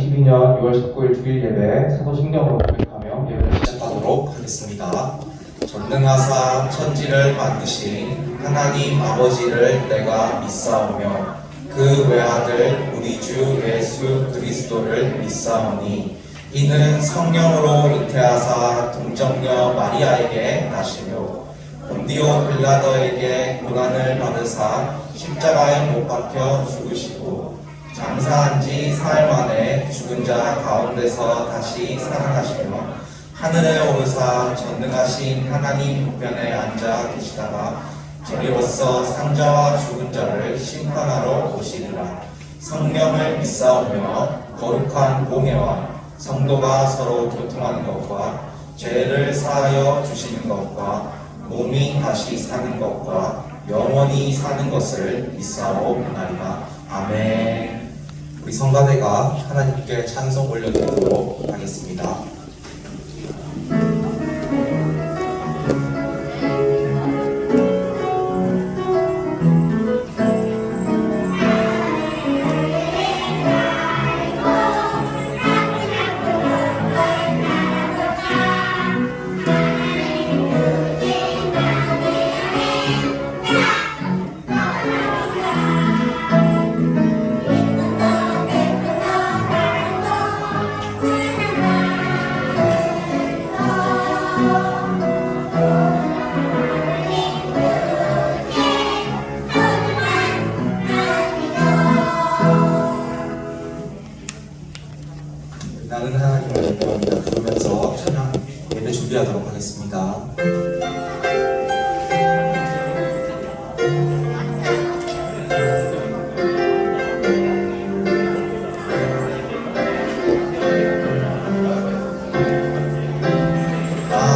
2022년 6월 19일 주일 예배 사도신경으로 고백하며 예배를 시작하도록 하겠습니다. 전능하사 천지를 만드신 하나님 아버지를 내가 믿사오며 그 외아들 우리 주 예수 그리스도를 믿사오니 이는 성령으로 잉태하사 동정녀 마리아에게 나시며 본디오 빌라도에게 고난을 받으사 십자가에 못 박혀 죽으시고 장사한 지 사흘 만에 죽은 자 가운데서 다시 살아나시며 하늘에 오르사 전능하신 하나님 우편에 앉아 계시다가 저리로서 산자와 죽은 자를 심판하러 오시리라. 성령을 믿사오며 거룩한 공예와 성도가 서로 교통하는 것과 죄를 사하여 주시는 것과 몸이 다시 사는 것과 영원히 사는 것을 믿사오나이다. 아멘. 우리 성가대가 하나님께 찬송 올려드리도록 하겠습니다. 나는 하나님을 예배합니다. 부르면서 찬양 예배 준비하도록 하겠습니다.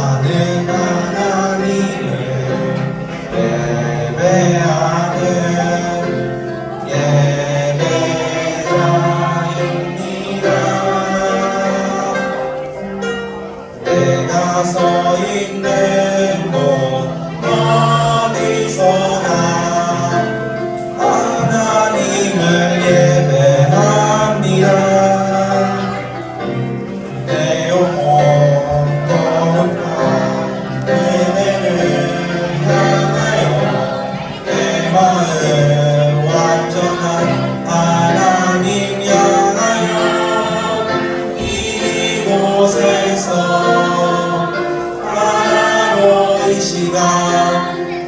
나는 하나님을 예배하는 내가 서 있는 곳 어디서나 하나님을 예배합니다. 내 영혼 거룩한 은혜를 향하여 내 마음 완전한 하나님 향하여 이곳에서 이 시간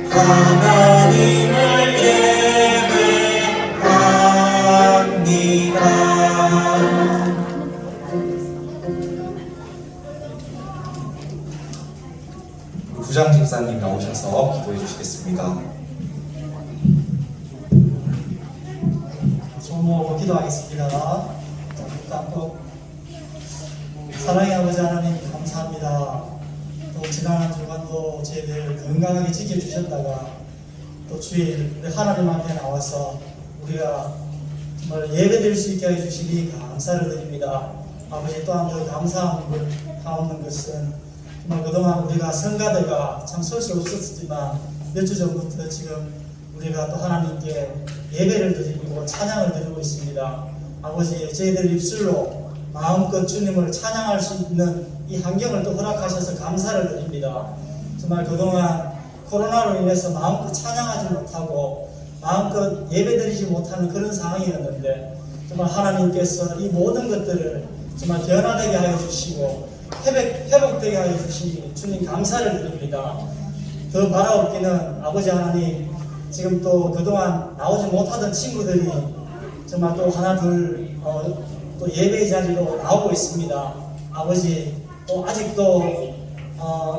하나님을 예배합니다. 부장 집사님 나오셔서 기도해 주시겠습니다. 손모으고 기도하겠습니다. 꼭 사랑의 아버지 하나님 감사합니다. 또 지난 한 주간도 저희들 건강하게 지켜주셨다가 또 주일 우리 하나님 앞에 나와서 우리가 정말 예배드릴 수 있게 해주시니 감사를 드립니다. 아버지 또한 그 감사함을 하옵는 것은 정말 그동안 우리가 성가대가 참 설 수 없었지만 몇 주 전부터 지금 우리가 또 하나님께 예배를 드리고 찬양을 드리고 있습니다. 아버지 저희들 입술로 마음껏 주님을 찬양할 수 있는 이 환경을 또 허락하셔서 감사를 드립니다. 정말 그동안 코로나로 인해서 마음껏 찬양하지 못하고 마음껏 예배드리지 못하는 그런 상황이었는데 정말 하나님께서 이 모든 것들을 정말 변화되게 하여 주시고 회복되게 하여 주시니 주님 감사를 드립니다. 더 바라옵기는 아버지 하나님 지금 또 그동안 나오지 못하던 친구들이 정말 또 하나 둘 또 예배 자리로 나오고 있습니다. 아버지 또 아직도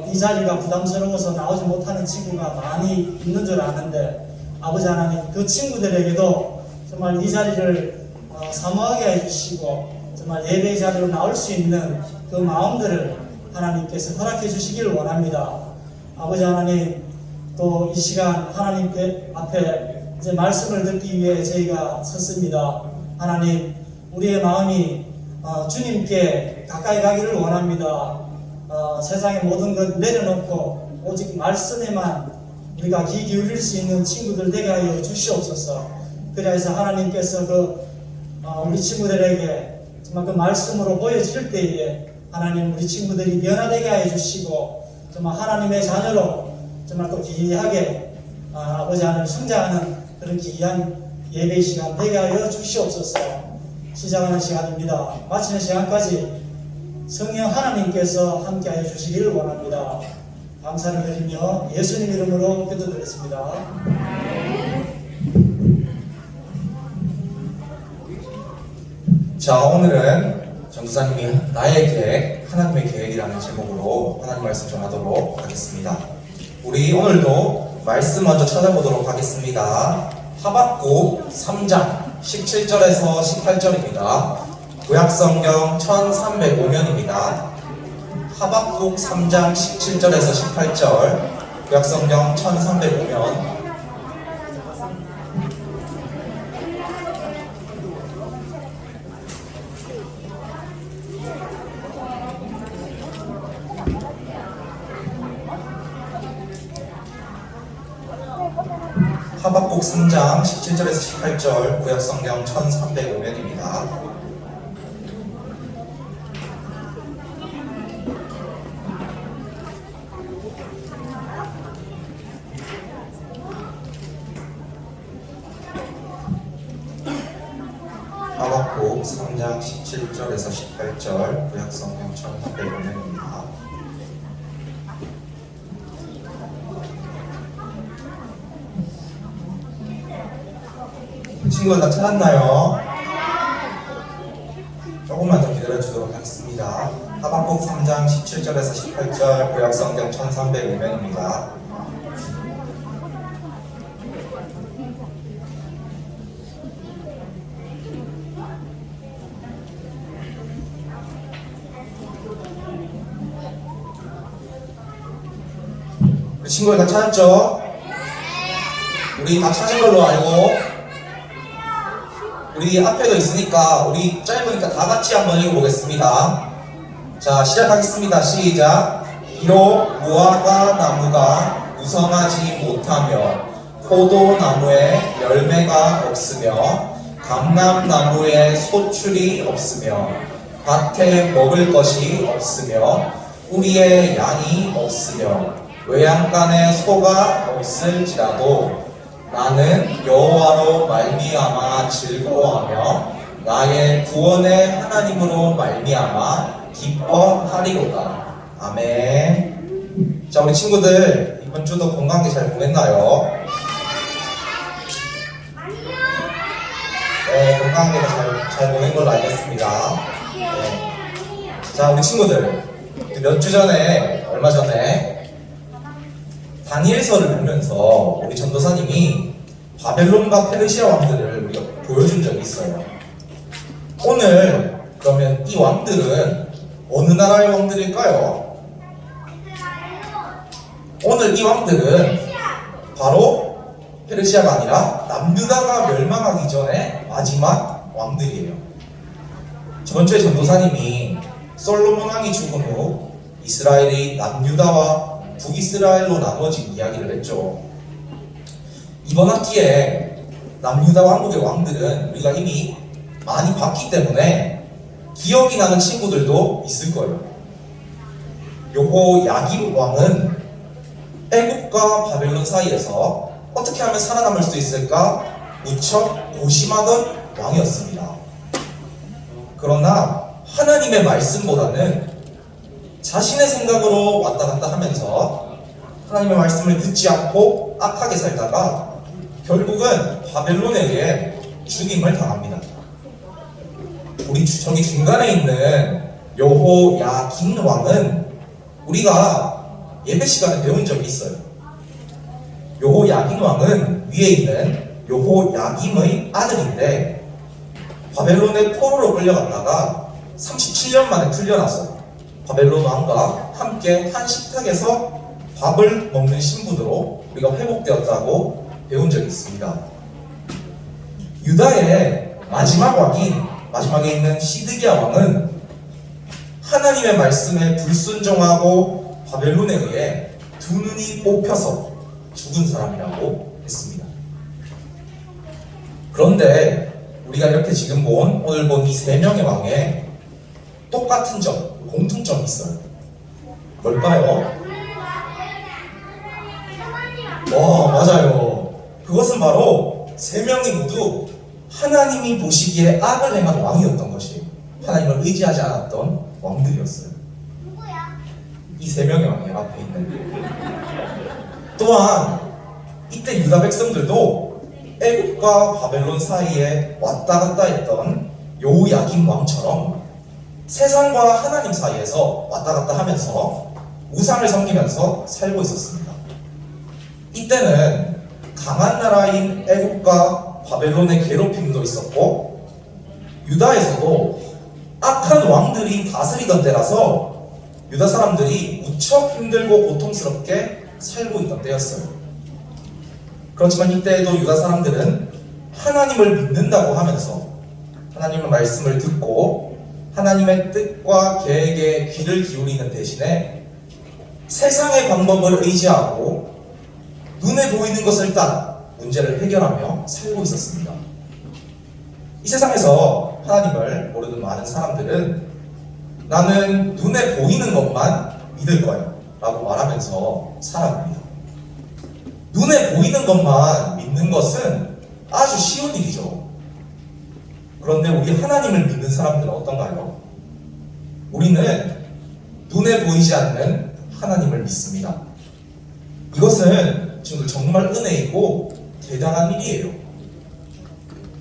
이 자리가 부담스러워서 나오지 못하는 친구가 많이 있는 줄 아는데 아버지 하나님 그 친구들에게도 정말 이 자리를 사모하게 해주시고 정말 예배 자리로 나올 수 있는 그 마음들을 하나님께서 허락해 주시기를 원합니다. 아버지 하나님 또 이 시간 하나님 앞에 이제 말씀을 듣기 위해 저희가 섰습니다. 하나님 우리의 마음이 주님께 가까이 가기를 원합니다. 세상의 모든 것 내려놓고 오직 말씀에만 우리가 귀 기울일 수 있는 친구들 되게 하여 주시옵소서. 그래서 하나님께서 우리 친구들에게 정말 그 말씀으로 보여질 때에 하나님 우리 친구들이 변화되게 하여 주시고 정말 하나님의 자녀로 정말 또 기이하게 아버지 하나님 성장하는 그런 기이한 예배 시간 되게 하여 주시옵소서. 시작하는 시간입니다. 마치는 시간까지 성령 하나님께서 함께 하여 주시기를 원합니다. 감사를 드리며 예수님 이름으로 기도드렸습니다. 자, 오늘은 전도사님이 나의 계획, 하나님의 계획이라는 제목으로 하나님 말씀 전하도록 하겠습니다. 우리 오늘도 말씀 먼저 찾아보도록 하겠습니다. 하박국 3장 17절에서 18절입니다. 구약성경 1305면입니다. 하박국 3장 17절에서 18절, 구약성경 1305면. 하박국 3장 17절에서 18절, 구약성경 1305면입니다. 하박국 3장 17절에서 18절, 구약성경 1305면입니다. 친구들 다 찾았나요? 조금만 더 기다려주도록 하겠습니다. 하박국 3장 17절에서 18절, 구약성경 1305면입니다. 우리 친구들 다 찾았죠? 우리 다 찾은 걸로 알고 우리 앞에도 있으니까 우리 짧으니까 다 같이 한번 읽어보겠습니다. 자, 시작하겠습니다. 시작. 비록 무화과 나무가 무성하지 못하며 포도나무에 열매가 없으며 감람나무에 소출이 없으며 밭에 먹을 것이 없으며 우리의 양이 없으며 외양간에 소가 없을지라도 나는 여호와로 말미암아 즐거워하며 나의 구원의 하나님으로 말미암아 기뻐하리로다. 아멘. 자, 우리 친구들 이번 주도 건강하게 잘 보냈나요? 네, 건강하게 잘 보낸 걸로 알겠습니다. 네. 자, 우리 친구들 몇 주 전에, 얼마 전에 다니엘서를 보면서 우리 전도사님이 바벨론과 페르시아 왕들을 우리가 보여준 적이 있어요. 오늘 그러면 이 왕들은 어느 나라의 왕들일까요? 오늘 이 왕들은 바로 페르시아가 아니라 남유다가 멸망하기 전에 마지막 왕들이에요. 저번 주에 전도사님이 솔로몬 왕이 죽은 후 이스라엘이 남유다와 북이스라엘로 나누어진 이야기를 했죠. 이번 학기에 남유다 왕국의 왕들은 우리가 이미 많이 봤기 때문에 기억이 나는 친구들도 있을 거예요. 여호야김 왕은 애국과 바벨론 사이에서 어떻게 하면 살아남을 수 있을까 무척 고심하던 왕이었습니다. 그러나 하나님의 말씀보다는 자신의 생각으로 왔다 갔다 하면서 하나님의 말씀을 듣지 않고 악하게 살다가 결국은 바벨론에게 죽임을 당합니다. 우리 저기 중간에 있는 여호야긴 왕은 우리가 예배 시간에 배운 적이 있어요. 여호야긴 왕은 위에 있는 여호야김의 아들인데 바벨론의 포로로 끌려갔다가 37년 만에 풀려나서 바벨론 왕과 함께 한 식탁에서 밥을 먹는 신분으로 우리가 회복되었다고 배운 적이 있습니다. 유다의 마지막 왕인 마지막에 있는 시드기야 왕은 하나님의 말씀에 불순종하고 바벨론에 의해 두 눈이 뽑혀서 죽은 사람이라고 했습니다. 그런데 우리가 이렇게 지금 오늘 본 이 세 명의 왕에 똑같은 점, 공통점이 있어요. 뭘까요? 맞아요. 그것은 바로 세 명이 모두 하나님이 보시기에 악을 행한 왕이었던 것이 하나님을 의지하지 않았던 왕들이었어요. 이 세 명의 왕이 앞에 있는. 또한 이때 유다 백성들도 애국과 바벨론 사이에 왔다 갔다 했던 여호야김 왕처럼 세상과 하나님 사이에서 왔다 갔다 하면서 우상을 섬기면서 살고 있었습니다. 이때는 강한 나라인 애국과 바벨론의 괴롭힘도 있었고 유다에서도 악한 왕들이 다스리던 때라서 유다 사람들이 무척 힘들고 고통스럽게 살고 있던 때였어요. 그렇지만 이때에도 유다 사람들은 하나님을 믿는다고 하면서 하나님의 말씀을 듣고 하나님의 뜻과 계획에 귀를 기울이는 대신에 세상의 방법을 의지하고 눈에 보이는 것을 따라 문제를 해결하며 살고 있었습니다. 이 세상에서 하나님을 모르는 많은 사람들은 나는 눈에 보이는 것만 믿을 거야 라고 말하면서 살아갑니다. 눈에 보이는 것만 믿는 것은 아주 쉬운 일이죠. 그런데 우리 하나님을 믿는 사람들은 어떤가요? 우리는 눈에 보이지 않는 하나님을 믿습니다. 이것은 지금 정말 은혜이고 대단한 일이에요.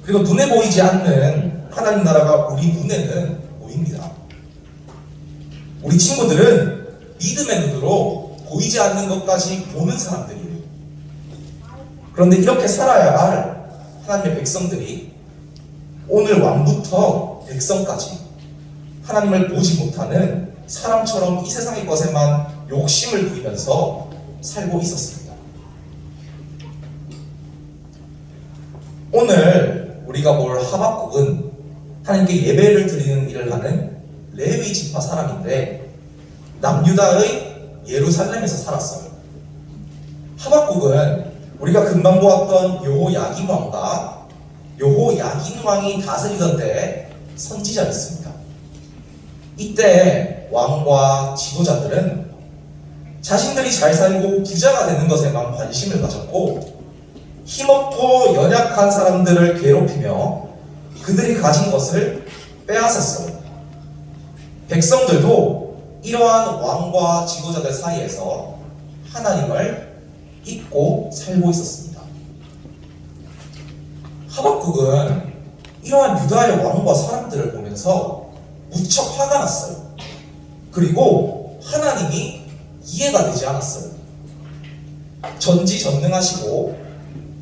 그리고 눈에 보이지 않는 하나님 나라가 우리 눈에는 보입니다. 우리 친구들은 믿음의 눈으로 보이지 않는 것까지 보는 사람들이에요. 그런데 이렇게 살아야 할 하나님의 백성들이 오늘 왕부터 백성까지 하나님을 보지 못하는 사람처럼 이 세상의 것에만 욕심을 부리면서 살고 있었습니다. 오늘 우리가 볼 하박국은 하나님께 예배를 드리는 일을 하는 레위 지파 사람인데 남유다의 예루살렘에서 살았어요. 하박국은 우리가 금방 보았던 여호야김 왕과 여호야긴 왕이 다스리던 때에 선지자였습니다. 이때 왕과 지도자들은 자신들이 잘 살고 부자가 되는 것에만 관심을 가졌고 힘없고 연약한 사람들을 괴롭히며 그들이 가진 것을 빼앗았어요. 백성들도 이러한 왕과 지도자들 사이에서 하나님을 잊고 살고 있었습니다. 하박국은 이러한 유다의 왕과 사람들을 보면서 무척 화가 났어요. 그리고 하나님이 이해가 되지 않았어요. 전지전능하시고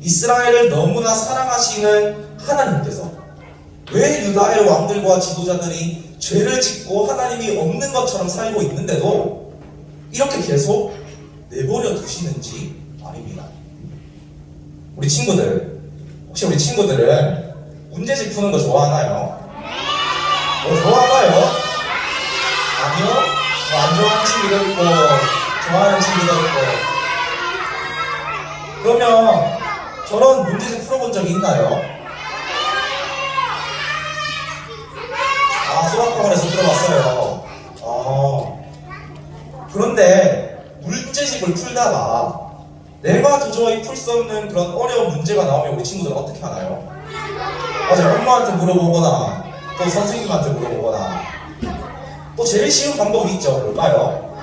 이스라엘을 너무나 사랑하시는 하나님께서 왜 유다의 왕들과 지도자들이 죄를 짓고 하나님이 없는 것처럼 살고 있는데도 이렇게 계속 내버려 두시는지 말입니다. 우리 친구들, 혹시 우리 친구들은 문제집 푸는 거 좋아하나요? 좋아하나요? 아니요? 안 좋아하는 친구도 있고 좋아하는 친구도 있고. 그러면 저런 문제집 풀어본 적이 있나요? 수학학원에서 들어봤어요. 그런데 문제집을 풀다가 내가 도저히 풀 수 없는 그런 어려운 문제가 나오면 우리 친구들은 어떻게 하나요? 맞아요. 엄마한테 물어보거나 또 선생님한테 물어보거나 또 제일 쉬운 방법이 있죠. 뭘까요?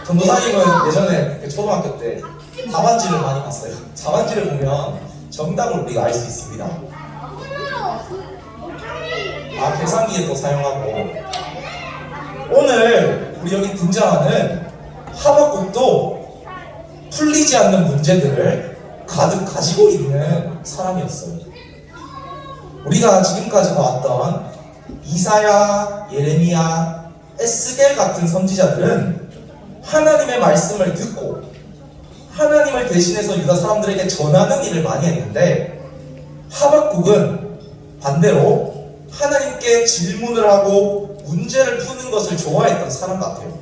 전도사님은 예전에 초등학교 때 답안지를 많이 봤어요. 답안지를 보면 정답을 우리가 알 수 있습니다. 계산기에 또 사용하고. 오늘 우리 여기 등장하는 하박국도 풀리지 않는 문제들을 가득 가지고 있는 사람이었어요. 우리가 지금까지 봐왔던 이사야, 예레미야, 에스겔 같은 선지자들은 하나님의 말씀을 듣고 하나님을 대신해서 유다 사람들에게 전하는 일을 많이 했는데 하박국은 반대로 하나님께 질문을 하고 문제를 푸는 것을 좋아했던 사람 같아요.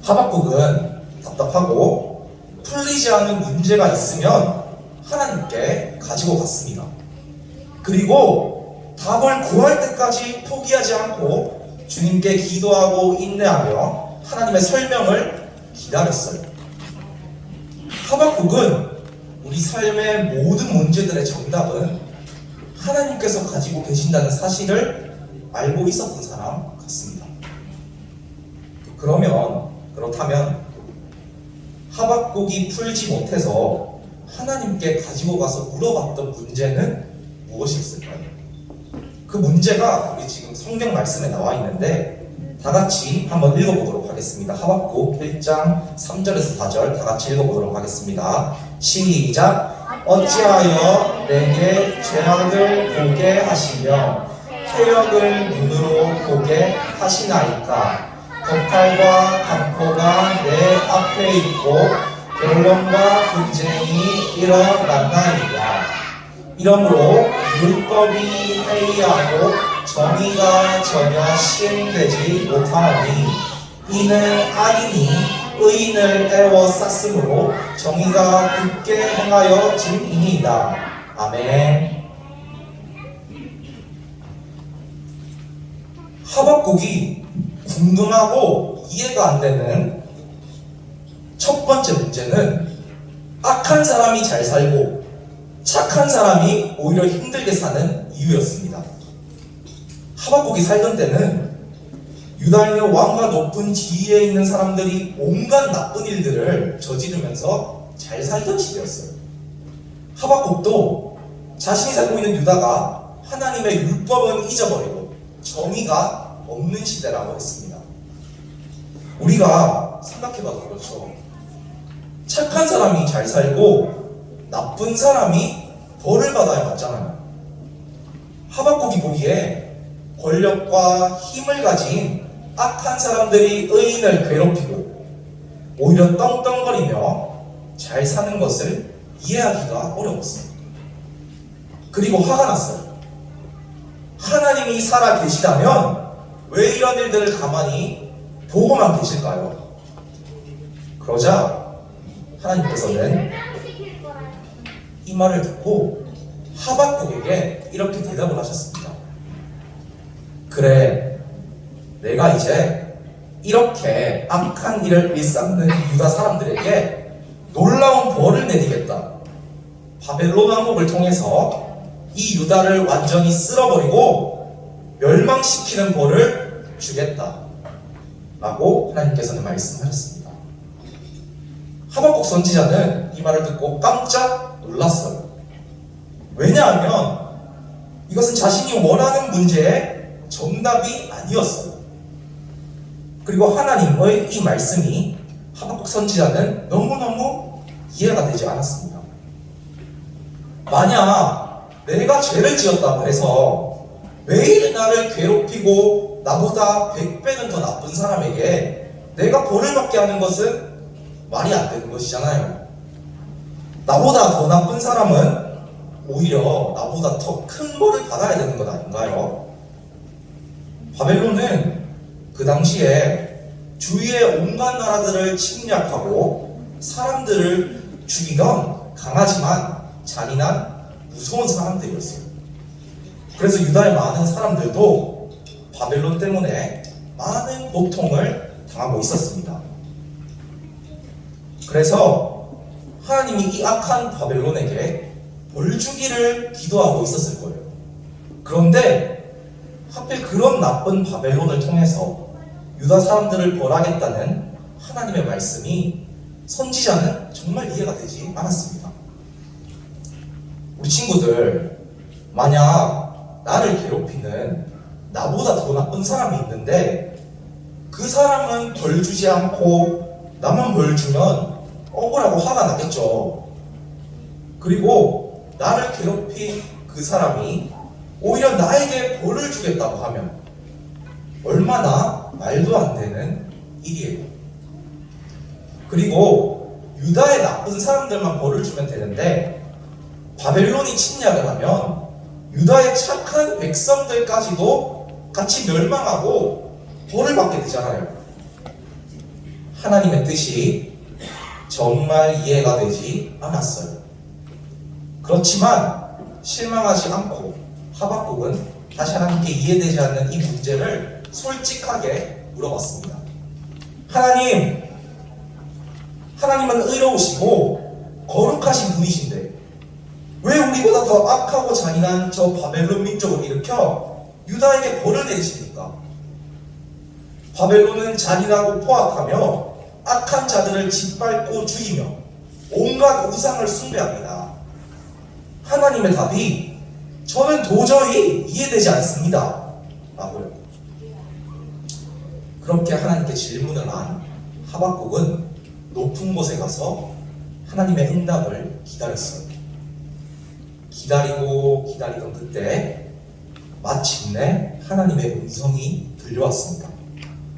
하박국은 답답하고 풀리지 않은 문제가 있으면 하나님께 가지고 갔습니다. 그리고 답을 구할 때까지 포기하지 않고 주님께 기도하고 인내하며 하나님의 설명을 기다렸어요. 하박국은 우리 삶의 모든 문제들의 정답은 하나님께서 가지고 계신다는 사실을 알고 있었던 사람 같습니다. 그렇다면 하박국이 풀지 못해서 하나님께 가지고 가서 물어봤던 문제는 무엇이었을까요? 그 문제가 우리 지금 성경 말씀에 나와 있는데 다 같이 한번 읽어보도록 하겠습니다. 하박국 1장 3절에서 4절 다 같이 읽어보도록 하겠습니다. 시작! 어찌하여 내게 죄악을 보게 하시며 태역을 눈으로 보게 하시나이까? 덕탈과 강포가 내 앞에 있고 변론과 분쟁이 일어났나이다. 이러므로 율법이 해이하고 정의가 전혀 시행되지 못하니 이는 악인이 의인을 애워쌌으므로 정의가 굳게 행하여 짐이니이다. 아멘. 하박국이 궁금하고 이해가 안 되는 첫 번째 문제는 악한 사람이 잘 살고 착한 사람이 오히려 힘들게 사는 이유였습니다. 하박국이 살던 때는 유다인의 왕과 높은 지위에 있는 사람들이 온갖 나쁜 일들을 저지르면서 잘 살던 시대였어요. 하박국도 자신이 살고 있는 유다가 하나님의 율법은 잊어버리고 정의가 없는 시대라고 했습니다. 우리가 생각해봐도 그렇죠. 착한 사람이 잘 살고 나쁜 사람이 벌을 받아야 맞잖아요. 하박국이 보기에 권력과 힘을 가진 악한 사람들이 의인을 괴롭히고 오히려 떵떵거리며 잘 사는 것을 이해하기가 어려웠어요. 그리고 화가 났어요. 하나님이 살아 계시다면 왜 이런 일들을 가만히 보고만 계실까요? 그러자 하나님께서는 이 말을 듣고 하박국에게 이렇게 대답을 하셨습니다. 그래, 내가 이제 이렇게 악한 일을 일삼는 유다 사람들에게 놀라운 벌을 내리겠다. 바벨론 왕국을 통해서 이 유다를 완전히 쓸어버리고 멸망시키는 벌을 주겠다 라고 하나님께서는 말씀하셨습니다. 하박국 선지자는 이 말을 듣고 깜짝 놀랐어요. 왜냐하면 이것은 자신이 원하는 문제의 정답이 아니었어요. 그리고 하나님의 이 말씀이 하박국 선지자는 너무너무 이해가 되지 않았습니다. 만약 내가 죄를 지었다고 해서 매일 나를 괴롭히고 나보다 100배는 더 나쁜 사람에게 내가 벌을 받게 하는 것은 말이 안 되는 것이잖아요. 나보다 더 나쁜 사람은 오히려 나보다 더 큰 벌을 받아야 되는 것 아닌가요? 바벨론은 그 당시에 주위의 온갖 나라들을 침략하고 사람들을 죽이던 강하지만 잔인한 무서운 사람들이었어요. 그래서 유다의 많은 사람들도 바벨론 때문에 많은 고통을 당하고 있었습니다. 그래서 하나님이 이 악한 바벨론에게 벌 주기를 기도하고 있었을 거예요. 그런데 하필 그런 나쁜 바벨론을 통해서 유다 사람들을 벌하겠다는 하나님의 말씀이 선지자는 정말 이해가 되지 않았습니다. 우리 친구들, 만약 나를 괴롭히는 나보다 더 나쁜 사람이 있는데 그 사람은 벌 주지 않고 나만 벌 주면 억울하고 화가 나겠죠. 그리고 나를 괴롭힌 그 사람이 오히려 나에게 벌을 주겠다고 하면 얼마나 말도 안 되는 일이에요. 그리고 유다의 나쁜 사람들만 벌을 주면 되는데 바벨론이 침략을 하면 유다의 착한 백성들까지도 같이 멸망하고 벌을 받게 되잖아요. 하나님의 뜻이 정말 이해가 되지 않았어요. 그렇지만 실망하지 않고 하박국은 다시 하나님께 이해되지 않는 이 문제를 솔직하게 물어봤습니다. 하나님은 의로우시고 거룩하신 분이신데 왜 우리보다 더 악하고 잔인한 저 바벨론 민족을 일으켜 유다에게 벌을 내리십니까? 바벨론은 잔인하고 포악하며 악한 자들을 짓밟고 죽이며 온갖 우상을 숭배합니다. 하나님의 답이 저는 도저히 이해되지 않습니다. 라고요. 그렇게 하나님께 질문을 한 하박국은 높은 곳에 가서 하나님의 응답을 기다렸어요. 기다리던 그때 마침내 하나님의 음성이 들려왔습니다.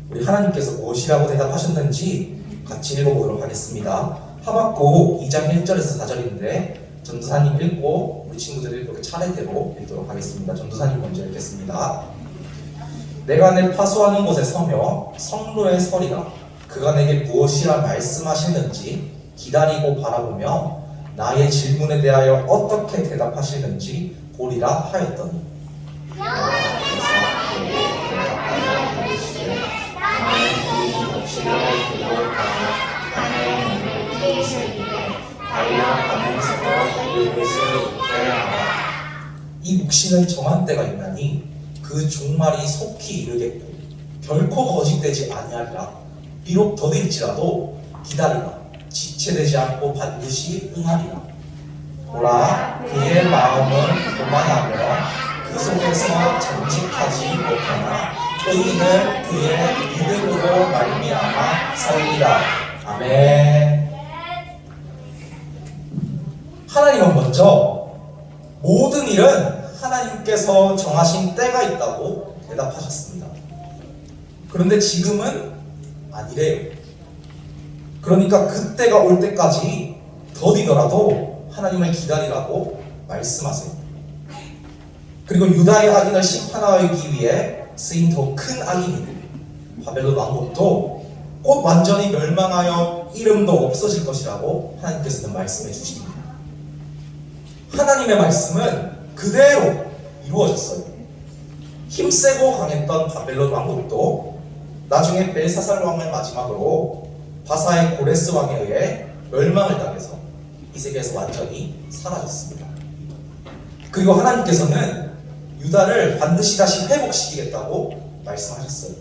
우리 하나님께서 무엇이라고 대답하셨는지 같이 읽어보도록 하겠습니다. 하박국 2장 1절에서 4절인데 전도사님 읽고 우리 친구들 이렇게 차례대로 읽도록 하겠습니다. 전도사님 먼저 읽겠습니다. 내가 내 파수하는 곳에 서며 성로에 서리라. 그가 내게 무엇이라 말씀하시는지 기다리고 바라보며 나의 질문에 대하여 어떻게 대답하시는지 보리라 하였더니 이 묵시는 정한 때가 있나니 그 종말이 속히 이르겠고 결코 거짓되지 아니하리라. 비록 더딜지라도 기다리라. 지체되지 않고 반드시 응하리라. 보라, 그의 마음은 교만하며 그 속에서 정직하지 못하나 의인은 그의 믿음으로 말미암아 살리라. 아멘. 하나님은 먼저 모든 일은 하나님께서 정하신 때가 있다고 대답하셨습니다. 그런데 지금은 아니래요. 그러니까 그때가 올 때까지 더디더라도 하나님을 기다리라고 말씀하세요. 그리고 유다의 악인을 심판하기 위해 쓰인 더 큰 악인이들 바벨론 왕국도 곧 완전히 멸망하여 이름도 없어질 것이라고 하나님께서는 말씀해 주십니다. 하나님의 말씀은 그대로 이루어졌어요. 힘세고 강했던 바벨론 왕국도 나중에 벨사살 왕을 마지막으로 바사의 고레스 왕에 의해 멸망을 당해서 이 세계에서 완전히 사라졌습니다. 그리고 하나님께서는 유다를 반드시 다시 회복시키겠다고 말씀하셨어요.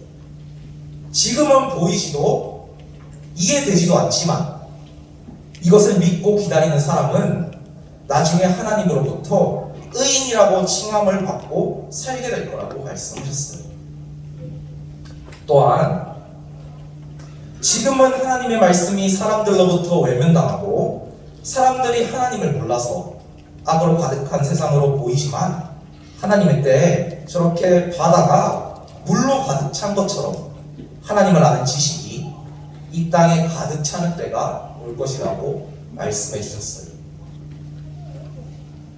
지금은 보이지도 이해되지도 않지만 이것을 믿고 기다리는 사람은 나중에 하나님으로부터 의인이라고 칭함을 받고 살게 될 거라고 말씀하셨어요. 또한 지금은 하나님의 말씀이 사람들로부터 외면당하고 사람들이 하나님을 몰라서 악으로 가득한 세상으로 보이지만 하나님의 때에 저렇게 바다가 물로 가득 찬 것처럼 하나님을 아는 지식이 이 땅에 가득 차는 때가 올 것이라고 말씀해 주셨어요.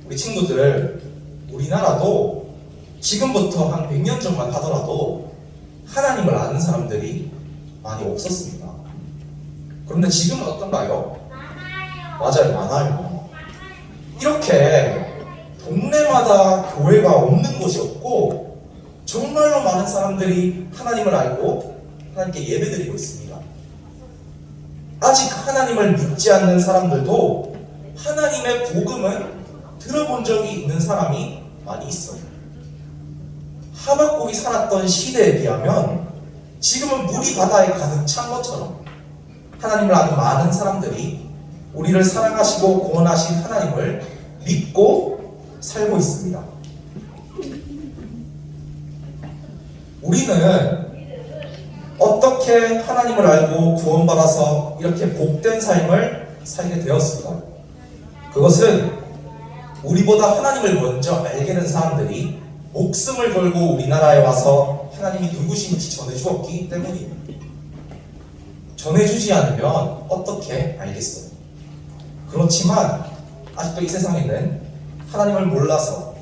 우리 친구들, 우리나라도 지금부터 한 100년 전만 하더라도 하나님을 아는 사람들이 많이 없었습니다. 그런데 지금은 어떤가요? 맞아요, 많아요. 이렇게 동네마다 교회가 없는 곳이 없고 정말로 많은 사람들이 하나님을 알고 하나님께 예배드리고 있습니다. 아직 하나님을 믿지 않는 사람들도 하나님의 복음은 들어본 적이 있는 사람이 많이 있어요. 하박국이 살았던 시대에 비하면 지금은 물이 바다에 가득 찬 것처럼 하나님을 아는 많은 사람들이 우리를 사랑하시고 구원하신 하나님을 믿고 살고 있습니다. 우리는 어떻게 하나님을 알고 구원받아서 이렇게 복된 삶을 살게 되었을까? 그것은 우리보다 하나님을 먼저 알게 된 사람들이 목숨을 걸고 우리나라에 와서 하나님이 누구신지 전해주었기 때문입니다. 전해주지 않으면 어떻게 알겠어요? 그렇지만 아직도 이 세상에는 하나님을 몰라서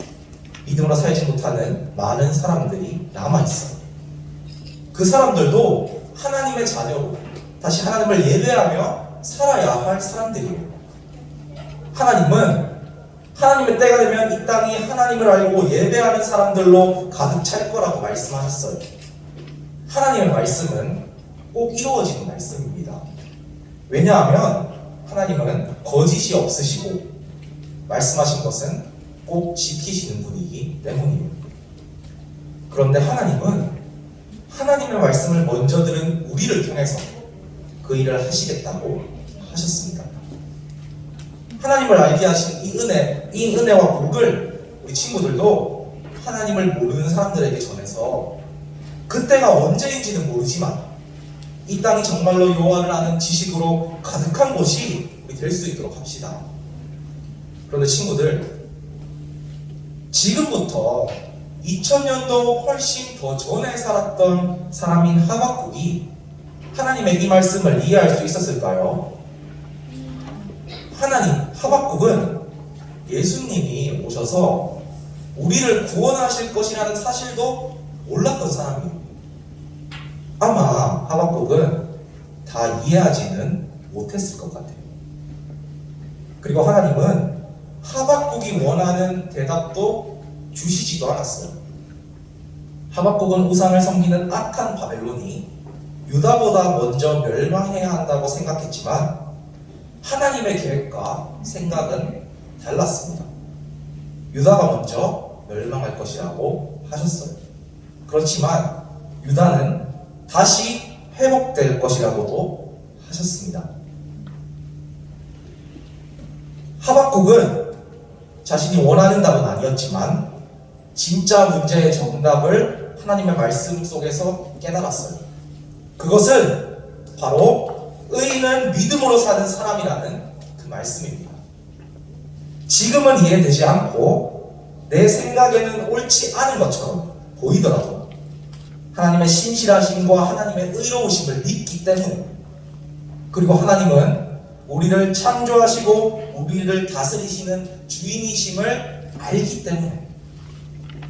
믿음으로 살지 못하는 많은 사람들이 남아있어요. 그 사람들도 하나님의 자녀로 다시 하나님을 예배하며 살아야 할 사람들이에요. 하나님은 하나님의 때가 되면 이 땅이 하나님을 알고 예배하는 사람들로 가득 찰 거라고 말씀하셨어요. 하나님의 말씀은 꼭 이루어지는 말씀입니다. 왜냐하면 하나님은 거짓이 없으시고 말씀하신 것은 꼭 지키시는 분이기 때문이에요. 그런데 하나님은 하나님의 말씀을 먼저 들은 우리를 통해서 그 일을 하시겠다고 하셨습니다. 하나님을 알게 하신 이 은혜와 복을 우리 친구들도 하나님을 모르는 사람들에게 전해서 그때가 언제인지는 모르지만 이 땅이 정말로 여호와를 아는 지식으로 가득한 곳이 될 수 있도록 합시다. 그런데 친구들, 지금부터 2000년도 훨씬 더 전에 살았던 사람인 하박국이 하나님의 이 말씀을 이해할 수 있었을까요? 하박국은 예수님이 오셔서 우리를 구원하실 것이라는 사실도 몰랐던 사람이에요. 아마 하박국은 다 이해하지는 못했을 것 같아요. 그리고 하나님은 하박국이 원하는 대답도 주시지도 않았어요. 하박국은 우상을 섬기는 악한 바벨론이 유다보다 먼저 멸망해야 한다고 생각했지만 하나님의 계획과 생각은 달랐습니다. 유다가 먼저 멸망할 것이라고 하셨어요. 그렇지만 유다는 다시 회복될 것이라고도 하셨습니다. 하박국은 자신이 원하는 답은 아니었지만 진짜 문제의 정답을 하나님의 말씀 속에서 깨달았어요. 그것은 바로 의인은 믿음으로 사는 사람이라는 그 말씀입니다. 지금은 이해되지 않고 내 생각에는 옳지 않은 것처럼 보이더라도 하나님의 신실하심과 하나님의 의로우심을 믿기 때문에, 그리고 하나님은 우리를 창조하시고 우리를 다스리시는 주인이심을 알기 때문에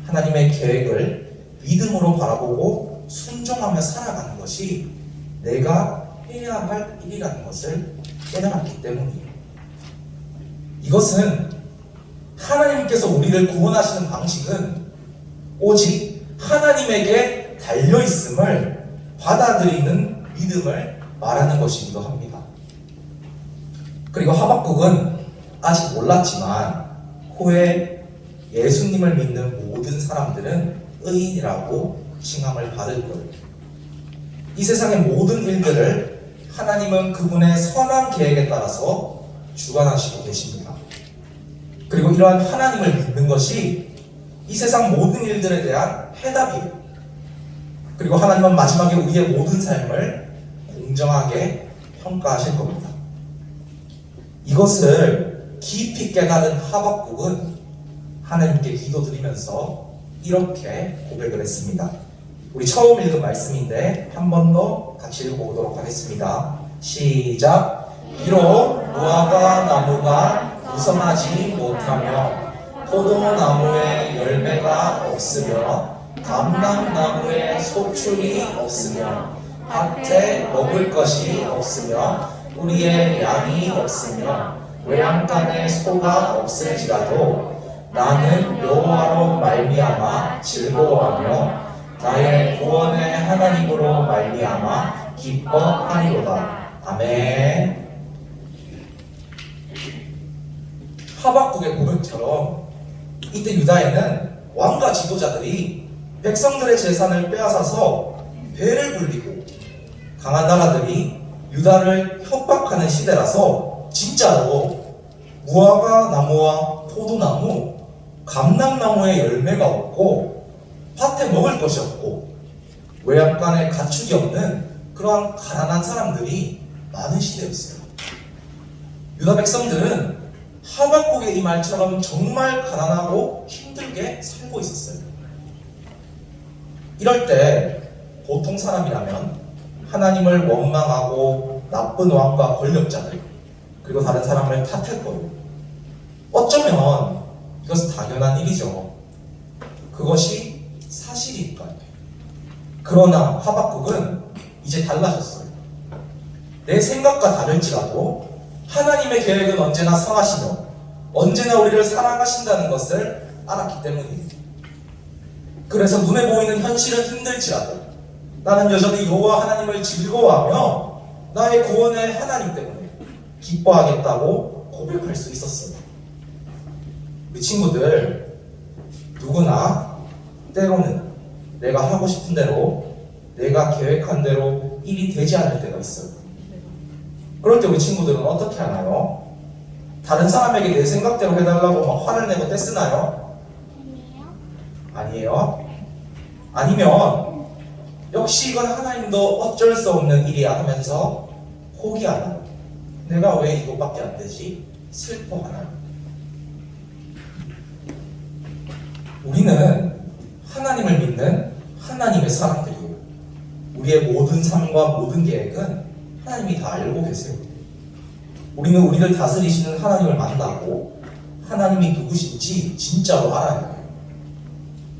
하나님의 계획을 믿음으로 바라보고 순종하며 살아가는 것이 내가 해야 할 일이라는 것을 깨달았기 때문이에요. 이것은 하나님께서 우리를 구원하시는 방식은 오직 하나님에게 달려있음을 받아들이는 믿음을 말하는 것이기도 합니다. 그리고 하박국은 아직 몰랐지만 후에 예수님을 믿는 모든 사람들은 의인이라고 칭함을 받을 거예요. 이 세상의 모든 일들을 하나님은 그분의 선한 계획에 따라서 주관하시고 계십니다. 그리고 이러한 하나님을 믿는 것이 이 세상 모든 일들에 대한 해답이에요. 그리고 하나님은 마지막에 우리의 모든 삶을 공정하게 평가하실 겁니다. 이것을 깊이 깨달은 하박국은 하나님께 기도드리면서 이렇게 고백을 했습니다. 우리 처음 읽은 말씀인데 한 번 더 같이 읽어보도록 하겠습니다. 시작. 비록 무화과 나무가 무성하지 못하며 포도나무에 열매가 없으며 감람나무에 소출이 없으며 밭에 먹을 것이 없으며 우리의 양이 없으며 외양간에 소가 없을지라도 나는 여호와로 말미암아 즐거워하며 나의 구원의 하나님으로 말미암아 기뻐하리로다. 아멘. 하박국의 고백처럼 이때 유다에는 왕과 지도자들이 백성들의 재산을 빼앗아서 배를 불리고 강한 나라들이 유다를 협박하는 시대라서 진짜로 무화과 나무와 포도나무, 감람나무에 열매가 없고 밭에 먹을 것이 없고 외양간에 가축이 없는 그러한 가난한 사람들이 많은 시대였어요. 유다 백성들은 하박국의 이 말처럼 정말 가난하고 힘들게 살고 있었어요. 이럴 때 보통 사람이라면 하나님을 원망하고 나쁜 왕과 권력자들 그리고 다른 사람을 탓할 거예요. 어쩌면 이것은 당연한 일이죠. 그것이 사실이니까요. 그러나 하박국은 이제 달라졌어요. 내 생각과 다를지라도 하나님의 계획은 언제나 선하시며 언제나 우리를 사랑하신다는 것을 알았기 때문입니다. 그래서 눈에 보이는 현실은 힘들지라도 나는 여전히 여호와 하나님을 즐거워하며 나의 구원의 하나님 때문에 기뻐하겠다고 고백할 수 있었어요. 우리 친구들, 누구나 때로는 내가 하고 싶은 대로, 내가 계획한 대로 일이 되지 않을 때가 있어요. 그럴 때 우리 친구들은 어떻게 하나요? 다른 사람에게 내 생각대로 해달라고 막 화를 내고 떼쓰나요? 아니에요. 아니면 역시 이건 하나님도 어쩔 수 없는 일이야 하면서 포기하나요? 내가 왜 이것밖에 안 되지? 슬퍼하나요? 우리는 하나님을 믿는 하나님의 사람들이에요. 우리의 모든 삶과 모든 계획은 하나님이 다 알고 계세요. 우리는 우리를 다스리시는 하나님을 만나고 하나님이 누구신지 진짜로 알아야 해요.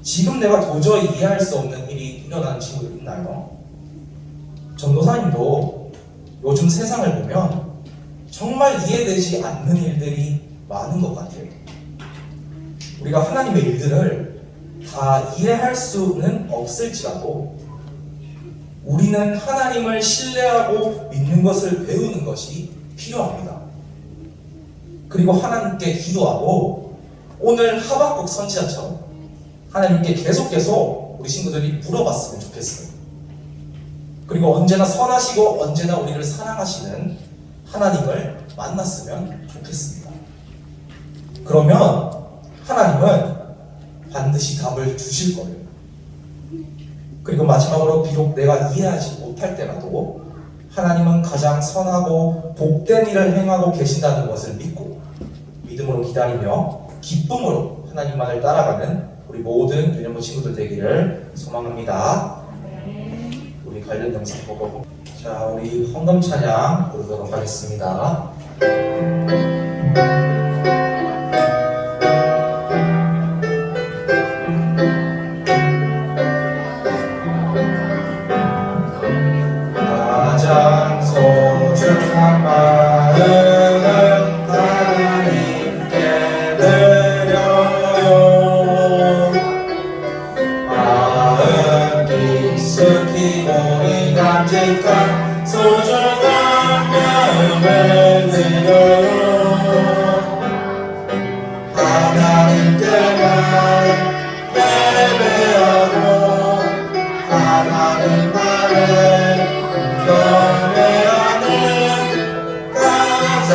지금 내가 도저히 이해할 수 없는 일이 일어나는 친구들 있나요? 전도사님도 요즘 세상을 보면 정말 이해되지 않는 일들이 많은 것 같아요. 우리가 하나님의 일들을 다 이해할 수는 없을지라도 우리는 하나님을 신뢰하고 믿는 것을 배우는 것이 필요합니다. 그리고 하나님께 기도하고 오늘 하박국 선지자처럼 하나님께 계속 우리 친구들이 물어봤으면 좋겠어요. 그리고 언제나 선하시고 언제나 우리를 사랑하시는 하나님을 만났으면 좋겠습니다. 그러면 하나님은 반드시 답을 주실 거예요. 그리고 마지막으로 비록 내가 이해하지 못할 때라도 하나님은 가장 선하고 복된 일을 행하고 계신다는 것을 믿고 믿음으로 기다리며 기쁨으로 하나님만을 따라가는 우리 모든 유년부 친구들 되기를 소망합니다. 우리 관련 영상 보고 자, 우리 헌금 찬양 부르도록 하겠습니다. 가장 소중한 마음은 하나님께 드려요. 마음 깊숙이 고이 간직한 소중한 마음을 드려요. 하나님께만 예배하고 하나님만을 경외하는 가장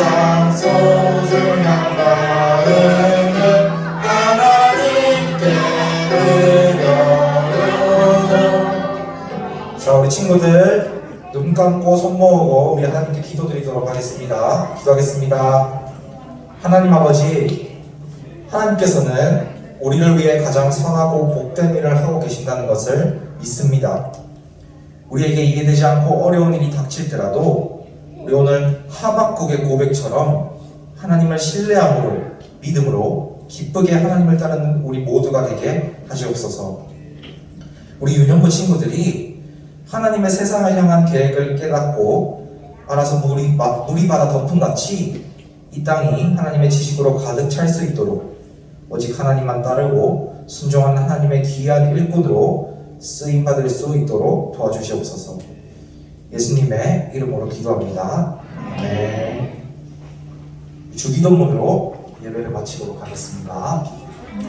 소중한 마음은 하나님께 드려요. 자, 우리 친구들 눈 감고 손 모으고 우리 하나님께 기도드리도록 하겠습니다. 기도하겠습니다. 하나님 아버지, 하나님께서는 우리를 위해 가장 선하고 복된 일을 하고 계신다는 것을 믿습니다. 우리에게 이해되지 않고 어려운 일이 닥칠때라도 우리 오늘 하박국의 고백처럼 하나님을 신뢰함으로 믿음으로 기쁘게 하나님을 따르는 우리 모두가 되게 하시옵소서. 우리 유년부 친구들이 하나님의 세상을 향한 계획을 깨닫고 알아서 물이 바다 덮음같이 이 땅이 하나님의 지식으로 가득 찰 수 있도록 오직 하나님만 따르고 순종한 하나님의 귀한 일꾼으로 쓰임받을 수 있도록 도와주시옵소서. 예수님의 이름으로 기도합니다. 아멘. 주기도문으로 예배를 마치도록 하겠습니다.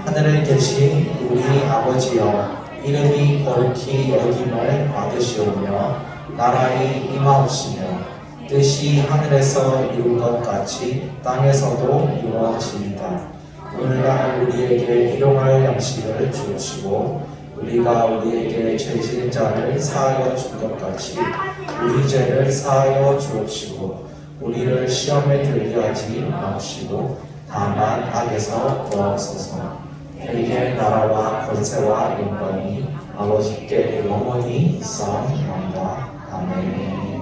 하늘에 계신 우리 아버지여, 이름이 거룩히 여김을 받으시오며 나라의 임하옵시며 뜻이 하늘에서 이룬 것 같이 땅에서도 이루어지이다. 오늘날 우리에게 일용할 양식을 주시고 우리가 우리에게 죄 지은 자를 사하여 준 것 같이 우리 죄를 사하여 주옵시고 우리를 시험에 들게 하지 마옵시고 다만 악에서 구하옵소서. 대개 나라와 권세와 영광이 아버지께 영원히 있사옵나이다. 아멘.